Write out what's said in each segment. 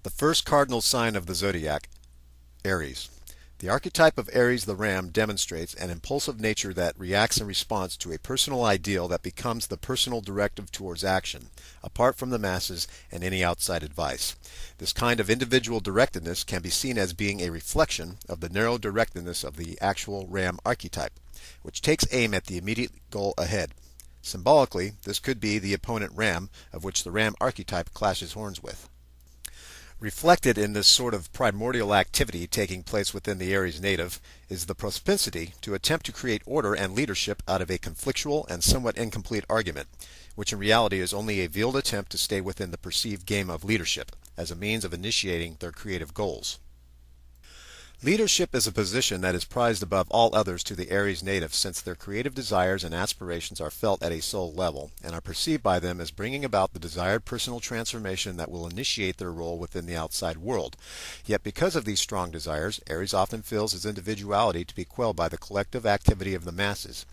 The first cardinal sign of the zodiac, Aries. The archetype of Aries the ram demonstrates an impulsive nature that reacts in response to a personal ideal that becomes the personal directive towards action, apart from the masses and any outside advice. This kind of individual directedness can be seen as being a reflection of the narrow directedness of the actual ram archetype, which takes aim at the immediate goal ahead. Symbolically, this could be the opponent ram of which the ram archetype clashes horns with. Reflected in this sort of primordial activity taking place within the Aries native is the propensity to attempt to create order and leadership out of a conflictual and somewhat incomplete argument, which in reality is only a veiled attempt to stay within the perceived game of leadership as a means of initiating their creative goals. Leadership is a position that is prized above all others to the Aries native, since their creative desires and aspirations are felt at a soul level and are perceived by them as bringing about the desired personal transformation that will initiate their role within the outside world. Yet because of these strong desires, Aries often feels his individuality to be quelled by the collective activity of the masses.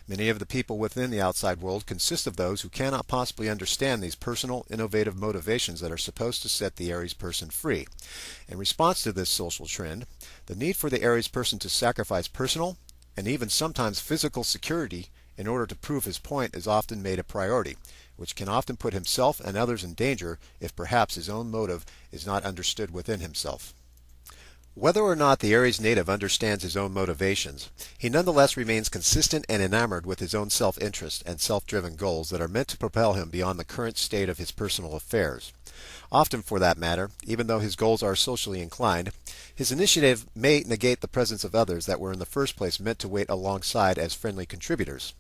Many of the people within the outside world consist of those who cannot possibly understand these personal, innovative motivations that are supposed to set the Aries person free. In response to this social trend, the need for the Aries person to sacrifice personal and even sometimes physical security in order to prove his point is often made a priority, which can often put himself and others in danger if perhaps his own motive is not understood within himself. Whether or not the Aries native understands his own motivations, he nonetheless remains consistent and enamored with his own self-interest and self-driven goals that are meant to propel him beyond the current state of his personal affairs. Often, for that matter, even though his goals are socially inclined, his initiative may negate the presence of others that were in the first place meant to wait alongside as friendly contributors.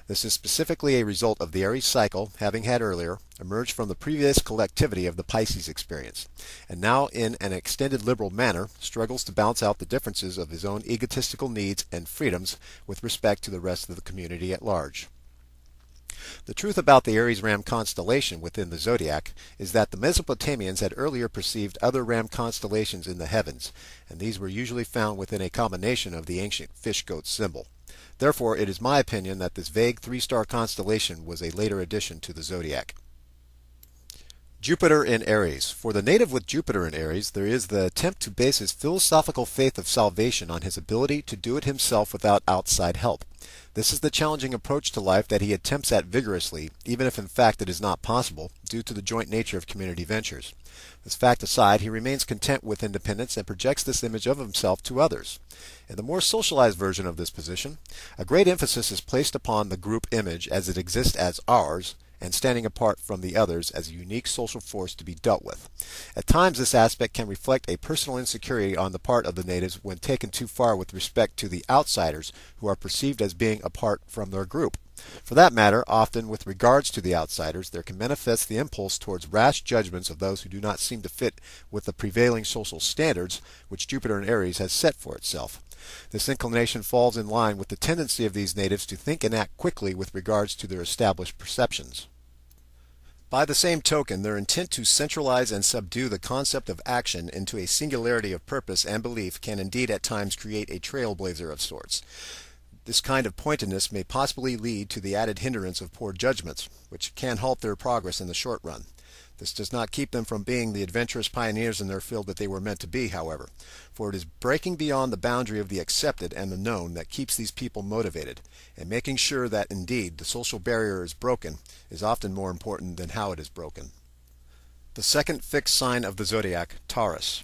This is specifically a result of the Aries cycle having had earlier emerged from the previous collectivity of the Pisces experience, and now in an extended liberal manner struggles to balance out the differences of his own egotistical needs and freedoms with respect to the rest of the community at large. The truth about the Aries Ram constellation within the zodiac is that the Mesopotamians had earlier perceived other ram constellations in the heavens, and these were usually found within a combination of the ancient fish-goat symbol. Therefore, it is my opinion that this vague three-star constellation was a later addition to the zodiac. Jupiter in Aries. For the native with Jupiter in Aries, there is the attempt to base his philosophical faith of salvation on his ability to do it himself without outside help. This is the challenging approach to life that he attempts at vigorously, even if in fact it is not possible, due to the joint nature of community ventures. This fact aside, he remains content with independence and projects this image of himself to others. In the more socialized version of this position, a great emphasis is placed upon the group image as it exists as ours, and standing apart from the others as a unique social force to be dealt with. At times this aspect can reflect a personal insecurity on the part of the natives when taken too far with respect to the outsiders who are perceived as being apart from their group. For that matter, often with regards to the outsiders, there can manifest the impulse towards rash judgments of those who do not seem to fit with the prevailing social standards which Jupiter in Aries has set for itself. This inclination falls in line with the tendency of these natives to think and act quickly with regards to their established perceptions. By the same token, their intent to centralize and subdue the concept of action into a singularity of purpose and belief can indeed at times create a trailblazer of sorts. This kind of pointedness may possibly lead to the added hindrance of poor judgments, which can halt their progress in the short run. This does not keep them from being the adventurous pioneers in their field that they were meant to be, however, for it is breaking beyond the boundary of the accepted and the known that keeps these people motivated, and making sure that indeed the social barrier is broken is often more important than how it is broken. The second fixed sign of the zodiac, Taurus.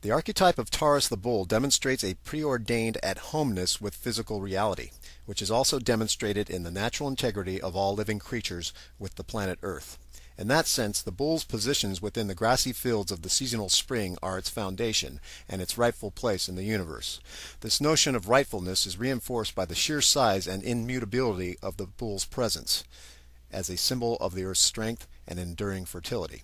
The archetype of Taurus the bull demonstrates a preordained at-homeness with physical reality, which is also demonstrated in the natural integrity of all living creatures with the planet Earth. In that sense, the bull's positions within the grassy fields of the seasonal spring are its foundation and its rightful place in the universe. This notion of rightfulness is reinforced by the sheer size and immutability of the bull's presence, as a symbol of the Earth's strength and enduring fertility.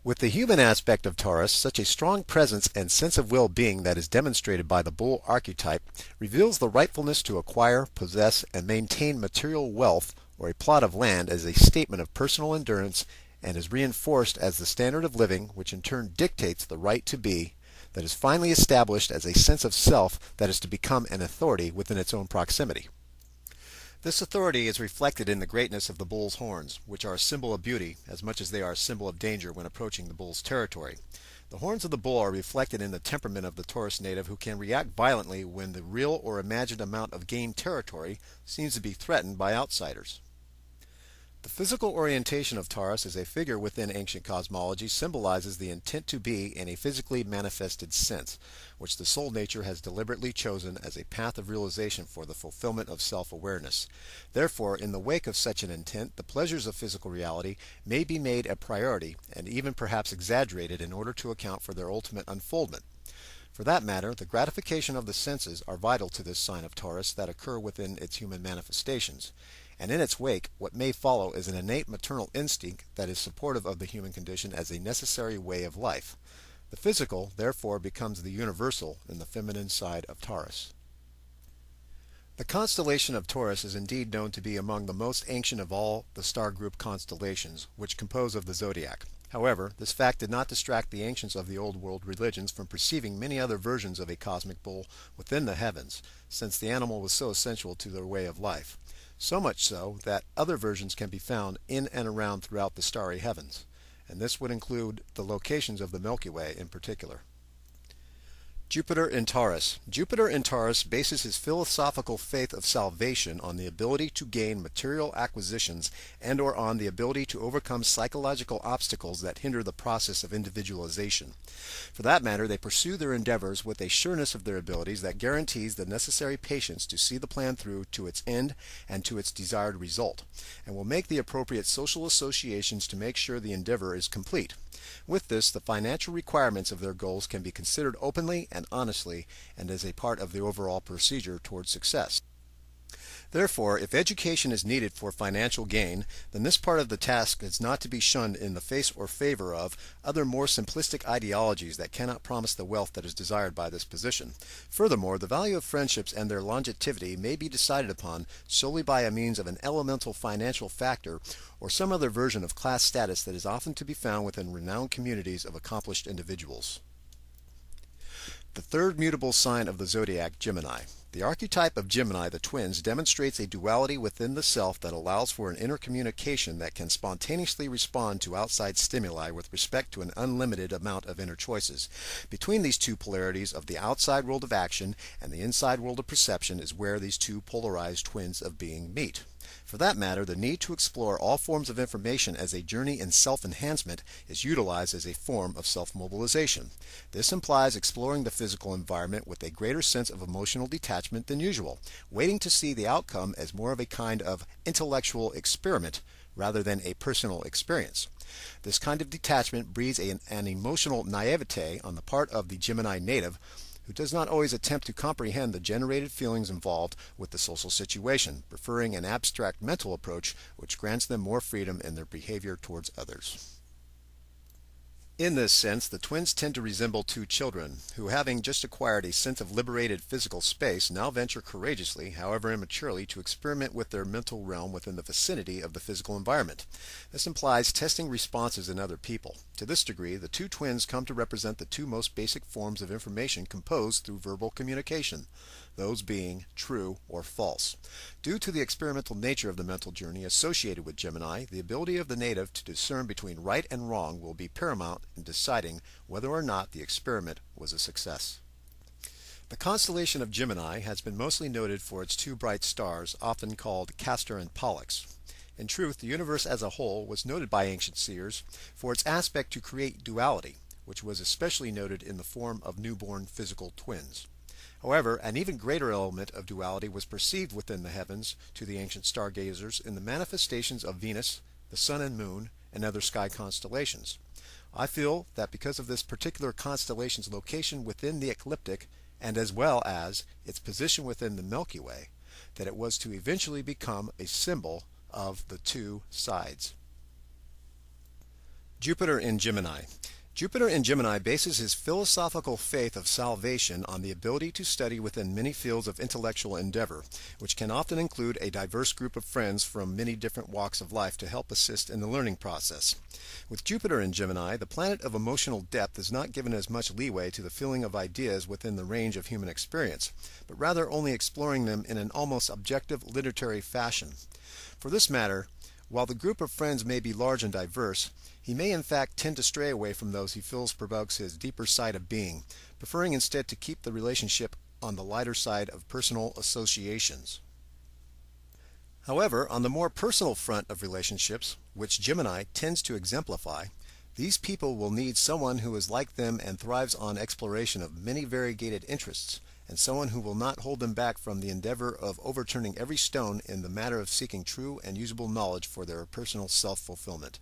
With the human aspect of Taurus, such a strong presence and sense of well-being that is demonstrated by the bull archetype reveals the rightfulness to acquire, possess, and maintain material wealth or a plot of land as a statement of personal endurance, and is reinforced as the standard of living, which in turn dictates the right to be, that is finally established as a sense of self that is to become an authority within its own proximity. This authority is reflected in the greatness of the bull's horns, which are a symbol of beauty as much as they are a symbol of danger when approaching the bull's territory. The horns of the bull are reflected in the temperament of the Taurus native, who can react violently when the real or imagined amount of gained territory seems to be threatened by outsiders. The physical orientation of Taurus as a figure within ancient cosmology symbolizes the intent to be in a physically manifested sense, which the soul nature has deliberately chosen as a path of realization for the fulfillment of self-awareness. Therefore, in the wake of such an intent, the pleasures of physical reality may be made a priority and even perhaps exaggerated in order to account for their ultimate unfoldment. For that matter, the gratification of the senses are vital to this sign of Taurus that occur within its human manifestations. And in its wake, what may follow is an innate maternal instinct that is supportive of the human condition as a necessary way of life. The physical, therefore, becomes the universal in the feminine side of Taurus. The constellation of Taurus is indeed known to be among the most ancient of all the star group constellations, which compose of the Zodiac. However, this fact did not distract the ancients of the Old World religions from perceiving many other versions of a cosmic bull within the heavens, since the animal was so essential to their way of life. So much so that other versions can be found in and around throughout the starry heavens, and this would include the locations of the Milky Way in particular. Jupiter in Taurus. Jupiter in Taurus bases his philosophical faith of salvation on the ability to gain material acquisitions and or on the ability to overcome psychological obstacles that hinder the process of individualization. For that matter, they pursue their endeavors with a sureness of their abilities that guarantees the necessary patience to see the plan through to its end and to its desired result, and will make the appropriate social associations to make sure the endeavor is complete. With this, the financial requirements of their goals can be considered openly and honestly, and as a part of the overall procedure towards success. Therefore, if education is needed for financial gain, then this part of the task is not to be shunned in the face or favor of other more simplistic ideologies that cannot promise the wealth that is desired by this position. Furthermore, the value of friendships and their longevity may be decided upon solely by a means of an elemental financial factor or some other version of class status that is often to be found within renowned communities of accomplished individuals. The third mutable sign of the zodiac, Gemini. The archetype of Gemini, the twins, demonstrates a duality within the self that allows for an intercommunication that can spontaneously respond to outside stimuli with respect to an unlimited amount of inner choices. Between these two polarities of the outside world of action and the inside world of perception is where these two polarized twins of being meet. For that matter, the need to explore all forms of information as a journey in self-enhancement is utilized as a form of self-mobilization. This implies exploring the physical environment with a greater sense of emotional detachment than usual, waiting to see the outcome as more of a kind of intellectual experiment rather than a personal experience. This kind of detachment breeds an emotional naivete on the part of the Gemini native, who does not always attempt to comprehend the generated feelings involved with the social situation, preferring an abstract mental approach which grants them more freedom in their behavior towards others. In this sense, the twins tend to resemble two children, who, having just acquired a sense of liberated physical space, now venture courageously, however immaturely, to experiment with their mental realm within the vicinity of the physical environment. This implies testing responses in other people. To this degree, the two twins come to represent the two most basic forms of information composed through verbal communication, those being true or false. Due to the experimental nature of the mental journey associated with Gemini, the ability of the native to discern between right and wrong will be paramount in deciding whether or not the experiment was a success. The constellation of Gemini has been mostly noted for its two bright stars, often called Castor and Pollux. In truth, the universe as a whole was noted by ancient seers for its aspect to create duality, which was especially noted in the form of newborn physical twins. However, an even greater element of duality was perceived within the heavens to the ancient stargazers in the manifestations of Venus, the Sun and Moon, and other sky constellations. I feel that because of this particular constellation's location within the ecliptic, and as well as its position within the Milky Way, that it was to eventually become a symbol of the two sides. Jupiter in Gemini. Jupiter in Gemini bases his philosophical faith of salvation on the ability to study within many fields of intellectual endeavor, which can often include a diverse group of friends from many different walks of life to help assist in the learning process. With Jupiter in Gemini, the planet of emotional depth is not given as much leeway to the feeling of ideas within the range of human experience, but rather only exploring them in an almost objective literary fashion. For this matter, while the group of friends may be large and diverse, he may in fact tend to stray away from those he feels provokes his deeper side of being, preferring instead to keep the relationship on the lighter side of personal associations. However, on the more personal front of relationships, which Gemini tends to exemplify, these people will need someone who is like them and thrives on exploration of many variegated interests, and someone who will not hold them back from the endeavor of overturning every stone in the matter of seeking true and usable knowledge for their personal self-fulfillment.